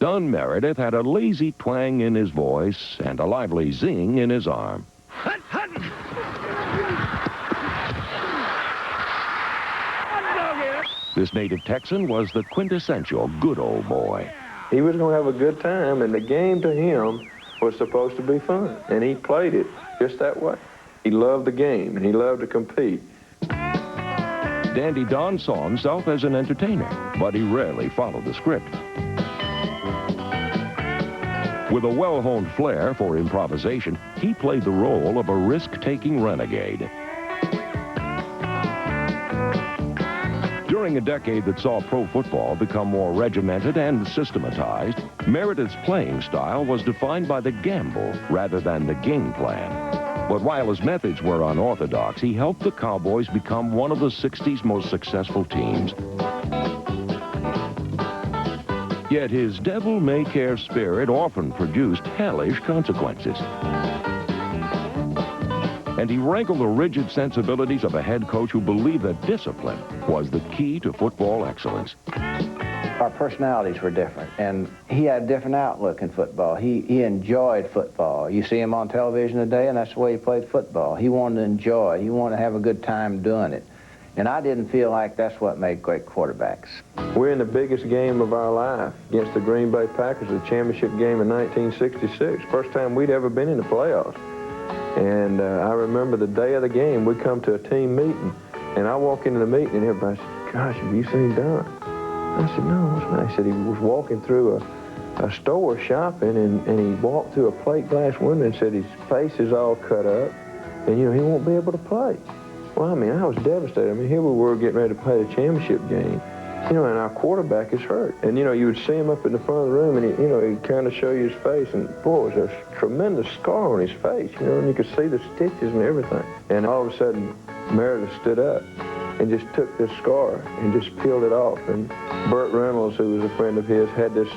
Don Meredith had a lazy twang in his voice and a lively zing in his arm. This native Texan was the quintessential good old boy. He was going to have a good time, and the game to him was supposed to be fun, and he played it just that way. He loved the game, and he loved to compete. Dandy Don saw himself as an entertainer, but he rarely followed the script. With a well-honed flair for improvisation, he played the role of a risk-taking renegade. During a decade that saw pro football become more regimented and systematized, Meredith's playing style was defined by the gamble rather than the game plan. But while his methods were unorthodox, he helped the Cowboys become one of the 60s most successful teams. Yet his devil-may-care spirit often produced hellish consequences. And he wrangled the rigid sensibilities of a head coach who believed that discipline was the key to football excellence. Our personalities were different, and he had a different outlook in football. He enjoyed football. You see him on television today, and that's the way he played football. He wanted to enjoy it. He wanted to have a good time doing it. And I didn't feel like that's what made great quarterbacks. We're in the biggest game of our life against the Green Bay Packers, the championship game in 1966. First time we'd ever been in the playoffs. And I remember the day of the game, we come to a team meeting, and I walk into the meeting, and everybody said, "Gosh, have you seen Don?" I said, "No, what's that?" He said he was walking through a store shopping, and he walked through a plate glass window and said his face is all cut up, and, you know, he won't be able to play. Well, I mean, I was devastated. I mean, here we were getting ready to play the championship game, you know, and our quarterback is hurt. And, you know, you would see him up in the front of the room, and, he'd kind of show you his face, and, boy, it was a tremendous scar on his face, you know, and you could see the stitches and everything. And all of a sudden, Meredith stood up and just took this scar and just peeled it off. And Burt Reynolds, who was a friend of his, had this,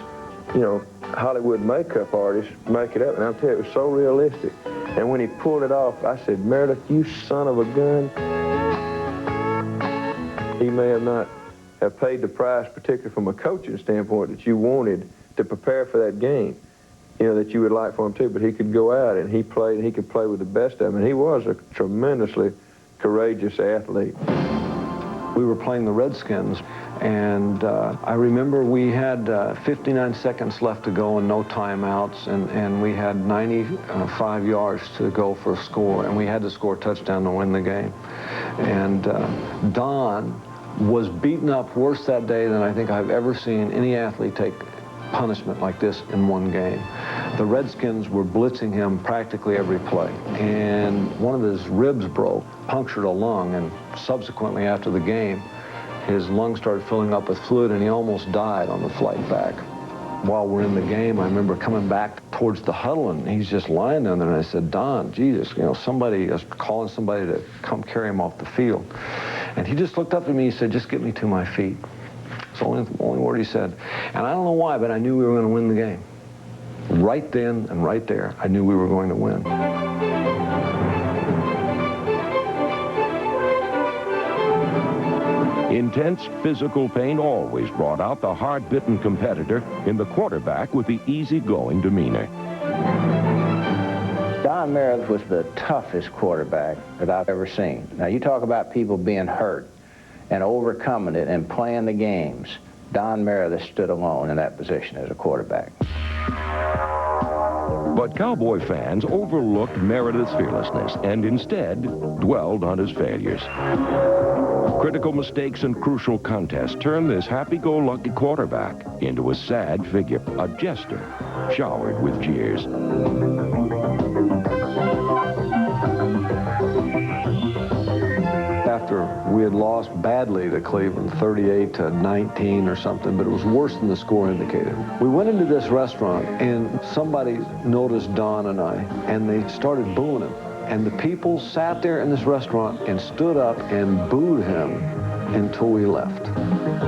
you know, Hollywood makeup artist make it up. And I'll tell you, it was so realistic. And when he pulled it off, I said, "Meredith, you son of a gun." He may have not have paid the price, particularly from a coaching standpoint, that you wanted to prepare for that game, you know, that you would like for him to, but he could go out and he played, and he could play with the best of them. And he was a tremendously courageous athlete. We were playing the Redskins, and I remember we had 59 seconds left to go and no timeouts, and we had 95 yards to go for a score, and we had to score a touchdown to win the game. And Don was beaten up worse that day than I think I've ever seen any athlete take punishment like this in one game. The Redskins were blitzing him practically every play, and one of his ribs broke, punctured a lung, and subsequently after the game, his lungs started filling up with fluid, and he almost died on the flight back. While we're in the game, I remember coming back towards the huddle, and he's just lying down there, and I said, "Don, Jesus, you know, somebody is calling somebody to come carry him off the field." And he just looked up at me, he said, "Just get me to my feet." It's the only word he said. And I don't know why, but I knew we were going to win the game. Right then and right there, I knew we were going to win. Intense physical pain always brought out the hard-bitten competitor in the quarterback with the easygoing demeanor. Don Meredith was the toughest quarterback that I've ever seen. Now, you talk about people being hurt and overcoming it and playing the games. Don Meredith stood alone in that position as a quarterback. But Cowboy fans overlooked Meredith's fearlessness and instead dwelled on his failures. Critical mistakes and crucial contests turned this happy-go-lucky quarterback into a sad figure, a jester showered with jeers. After we had lost badly to Cleveland, 38-19 or something, but it was worse than the score indicated. We went into this restaurant, and somebody noticed Don and I, and they started booing him. And the people sat there in this restaurant and stood up and booed him until we left.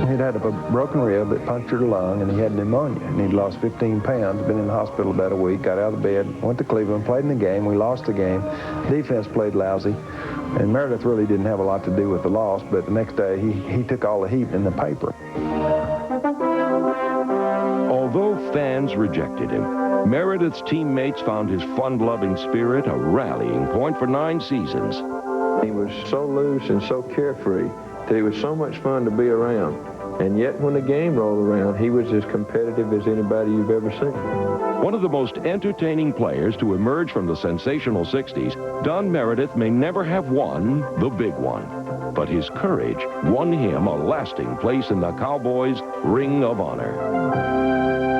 He'd had a broken rib that punctured a lung, and he had pneumonia, and he'd lost 15 pounds, been in the hospital about a week, got out of bed, went to Cleveland, played in the game. We lost the game. Defense played lousy, and Meredith really didn't have a lot to do with the loss, but the next day he took all the heat in the paper. Although fans rejected him. Meredith's teammates found his fun-loving spirit a rallying point for 9 seasons. He was so loose and so carefree that it was so much fun to be around. And yet when the game rolled around, he was as competitive as anybody you've ever seen. One of the most entertaining players to emerge from the sensational 60s, Don Meredith may never have won the big one. But his courage won him a lasting place in the Cowboys' Ring of Honor.